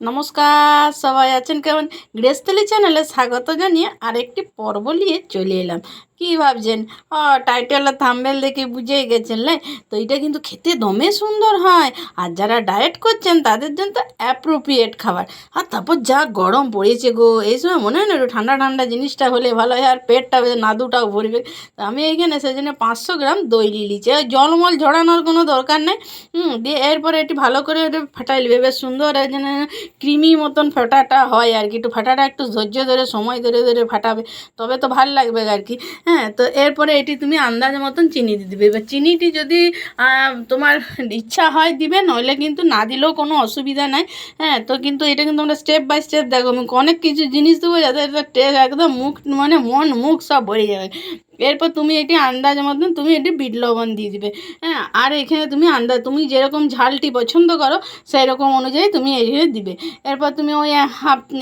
নমস্কার, সবাই আছেন কেমন? গৃহস্থলী চ্যানেলে স্বাগত জানিয়ে আরেকটি পর্ব নিয়ে চলে এলাম। কি ভাবছেন? টাইটেল আর থাম্বনেল দেখে বুঝেই গেছেন লে। তো এটা কিন্তু খেতে দমে সুন্দর হয়, আর যারা ডায়েট করছেন তাদের জন্য তো অ্যাপ্রোপ্রিয়েট খাবার। আর তারপর যা গরম পড়েছে গো, এই সময় মনে হয় না একটু ঠান্ডা ঠান্ডা জিনিসটা হলে ভালো হয়, আর পেটটা নাদুটাও ভরবে। তো আমি এইখানে সেজন্য 500 গ্রাম দই নিয়ে নিচ্ছি। ওই জলমল ঝরানোর কোনো দরকার নেই। দিয়ে এরপরে এটি ভালো করে ওটা ফাটাই নেবে, বেশ সুন্দর যেন ক্রিমি মতন ফাটাটা হয় আর কি। একটু ফাটাটা একটু ধৈর্য ধরে সময় ধরে ধরে ফাটাবে, তবে তো ভাল লাগবে আর কি। হ্যাঁ, তো এরপরে এটি তুমি আন্দাজ মতন চিনি দিয়ে দিবে। এবার চিনিটি যদি তোমার ইচ্ছা হয় দিবে, নইলে কিন্তু না দিলেও কোনো অসুবিধা নাই। হ্যাঁ, তো কিন্তু এটা কিন্তু আমরা স্টেপ বাই স্টেপ দেখো, আমি অনেক কিছু জিনিস দেবো যাতে এটা টেস্ট একদম মুখ মানে মন মুখ সব ভরে যাবে। এরপর তুমি এটি আন্দাজ মতন তুমি এটি বিট লবণ দিয়ে দিবে। হ্যাঁ, আর এখানে তুমি তুমি যেরকম ঝালটি পছন্দ করো সেই রকম অনুযায়ী তুমি এখানে দিবে। এরপর তুমি ওই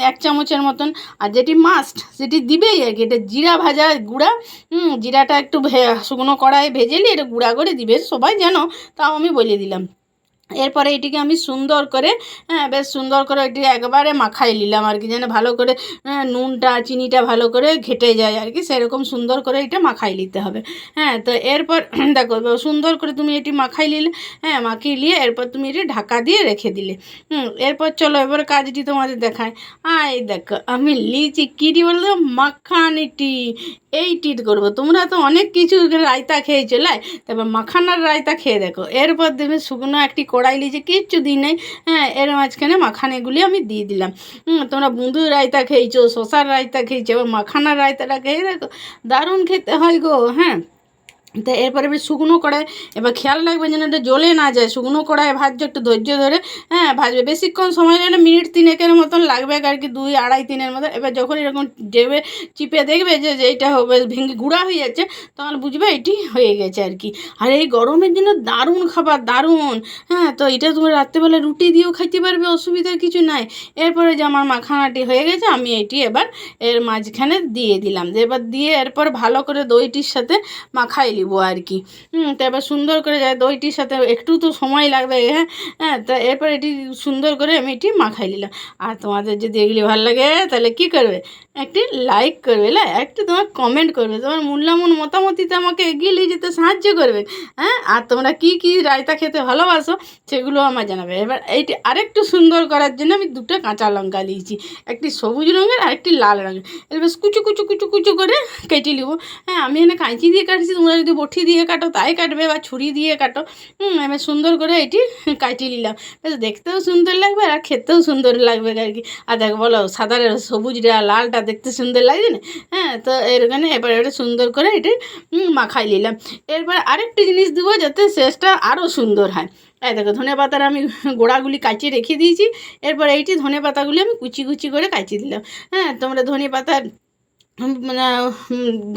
এক চামচের মতন, আর যেটি মাস্ট সেটি দিবেই আর কি, এটা জিরা ভাজা গুঁড়া। জিরাটা একটু শুকনো কড়াই ভেজে নিয়ে এটা গুঁড়া করে দিবে, সবাই জানো, তাও আমি বলে দিলাম। এরপরে এটিকে আমি সুন্দর করে বেশ সুন্দর করে এটি একবারে মাখাই নিলাম আর কি, যেন ভালো করে নুনটা চিনিটা ভালো করে ঘেটে যায় আর কি, সেরকম সুন্দর করে এটা মাখাই নিতে হবে। হ্যাঁ, তো এরপর দেখো সুন্দর করে তুমি এটি মাখাই নিলে। হ্যাঁ, মাখিয়ে নিয়ে এরপর তুমি এটি ঢাকা দিয়ে রেখে দিলে। এরপর চলো এবার কাজটি তোমাদের দেখায়। এই দেখো আমি লিচি কিটি বলতো মাখানিটি, এইটি করবো। তোমরা তো অনেক কিছু রায়তা খেয়েছো লাই, তারপর মাখানার রায়তা খেয়ে দেখো। এরপর দেবে শুকনো একটি কড়াই লিচে, কিচ্ছু দিই নাই। হ্যাঁ, এর মাঝখানে মাখানেগুলি আমি দিয়ে দিলাম। তোমরা বুঁদুর রায়তা খেয়েছো, শশার রায়তা খেয়েছো, এবার মাখানার রায়তাটা খেয়ে দেখো, দারুণ খেতে হয় গো। হ্যাঁ, তো এরপরে এবার শুকনো কড়াই, এবার খেয়াল রাখবে যেন এটা জ্বলে না যায়। শুকনো কড়াই ভাজছো একটু ধৈর্য ধরে। হ্যাঁ, ভাজবে বেশিক্ষণ সময় যেন মিনিট 3-এর মতন লাগবে আর কি, 2-2.5-3 মতন। এবার যখন এরকম দেবে চিপে দেখবে যে এইটা হবে ভেঙে গুঁড়া হয়ে যাচ্ছে, তখন বুঝবে এটি হয়ে গেছে আর কি। আর এই গরমের জন্য দারুণ খাবার, দারুণ। হ্যাঁ, তো এটা তুমি রাত্রেবেলা রুটি দিয়েও খাইতে পারবে, অসুবিধার কিছু নাই। এরপরে যে আমার মাখানাটি হয়ে গেছে, আমি এটি এবার এর মাঝখানে দিয়ে দিলাম। এবার দিয়ে এরপর ভালো করে দইটির সাথে মাখাই নিব আর কি। তো এবার সুন্দর করে যায় দইটির সাথে, একটু তো সময় লাগবে। হ্যাঁ, হ্যাঁ, তো এরপর এটি সুন্দর করে আমি এটি মাখাই নিলাম। আর তোমাদের যদি এগুলি ভালো লাগে তাহলে কী করবে, একটি লাইক করবে, একটু তোমার কমেন্ট করবে, তোমার মূল্যবান মতামতিতে আমাকে এগিয়ে নিয়ে যেতে সাহায্য করবে। হ্যাঁ, আর তোমরা কী কী রায়তা খেতে ভালোবাসো সেগুলো আমার জানাবে। এবার এইটি আরেকটু সুন্দর করার জন্য আমি 2টা কাঁচা লঙ্কা নিয়েছি, একটি সবুজ রঙের আর একটি লাল রঙের। এবার কুচু কুচু কুচু কুচু করে কেটে নেবো। হ্যাঁ, আমি এখানে কাঁচি দিয়ে কাটছি, তোমরা যদি বটি দিয়ে কাটো তাই কাটবে, বা ছুরি দিয়ে কাটো। আমি সুন্দর করে এটি কাটিয়ে নিলাম, বেশ দেখতেও সুন্দর লাগবে আর খেতেও সুন্দর লাগবে আর কি। আর দেখো বলো, সাদা সবুজটা লালটা দেখতে সুন্দর লাগছে না? হ্যাঁ, তো এখানে এবার এটা সুন্দর করে এটি মাখাই নিলাম। এরপর আরেকটি জিনিস দেবো যাতে শেষটা আরও সুন্দর হয়। দেখো ধনে পাতার আমি গোড়াগুলি কাচিয়ে রেখে দিয়েছি। এরপর এইটি ধনে পাতাগুলি আমি কুচি কুচি করে কাচিয়ে দিলাম। হ্যাঁ, তোমরা ধনে পাতা মানে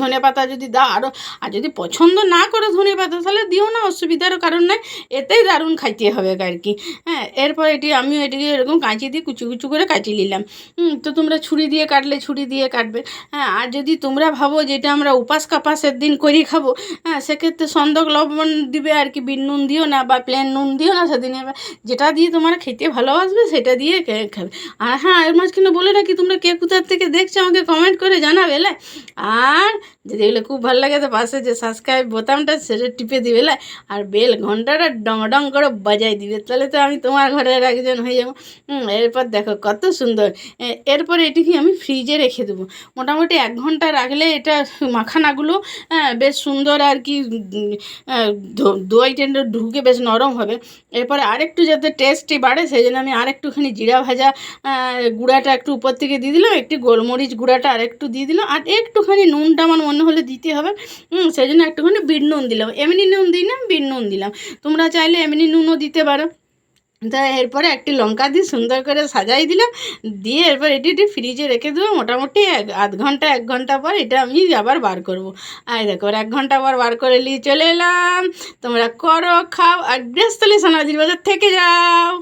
ধনে পাতা যদি দাও আরও, আর যদি পছন্দ না করো ধনে পাতা তাহলে দিও না, অসুবিধারও কারণ নাই, এতেই দারুণ খাইতে হবে আর কি। হ্যাঁ, এরপর আমি এটিকে এরকম কাঁচি দিয়ে কুচু কুচু করে কাটিয়ে নিলাম। তো তোমরা ছুরি দিয়ে কাটলে ছুরি দিয়ে কাটবে। হ্যাঁ, আর যদি তোমরা ভাবো যেটা আমরা উপাস কাপাসের দিন করে খাবো, হ্যাঁ, সেক্ষেত্রে সন্দক লবণ দিবে আর কি, বিট নুন দিও না বা প্লেন নুন দিও না সেদিনে, যেটা দিয়ে তোমরা খেতে ভালোবাসবে সেটা দিয়ে খাবে। আর হ্যাঁ, এর মাঝখানে বলে রাখি, তোমরা কে কোথার থেকে দেখছো আমাকে কমেন্ট করে জানাবে। আর যদি এগুলো খুব ভালো লাগে তো পাশে যে সাবস্ক্রাইব বোতামটা সেটা টিপে দিবে, আর বেল ঘন্টাটা ডং ডং করে বাজাই দিবে, তাহলে তো আমি তোমার ঘরের একজন হয়ে যাবো। এরপর দেখো কত সুন্দর। এরপরে এটিকে আমি ফ্রিজে রেখে দেবো মোটামুটি 1 ঘন্টা রাখলে এটা মাখানাগুলো বেশ সুন্দর আর কি, দইটা ঢুকে বেশ নরম হবে। এরপরে আরেকটু যাতে টেস্টটি বাড়ে সেই জন্য আমি আরেকটুখানি জিরা ভাজা গুঁড়াটা একটু উপর থেকে দিয়ে দিলাম, একটু গোলমরিচ গুঁড়াটা আরেকটু দিয়ে দিলাম, আর একটুখানি নুনটা আমার মনে হলে দিতে হবে। সেই জন্য একটুখানি বিট নুন দিলাম, এমনি নুন দিই না, বিট নুন দিলাম। তোমরা চাইলে এমনি নুনও দিতে পারো। তা এরপরে একটি লঙ্কা দিয়ে সুন্দর করে সাজাই দিলাম, দিয়ে এরপর এটি ফ্রিজে রেখে দেবো মোটামুটি 1 ঘন্টা পর এটা আমি আবার বার করব। আর দেখো 1 ঘন্টা পর বার করে নিয়ে চলে এলাম। তোমরা করো, খাও, আর গৃহস্থলী সোনাঝুরি বাজার থেকে যাও।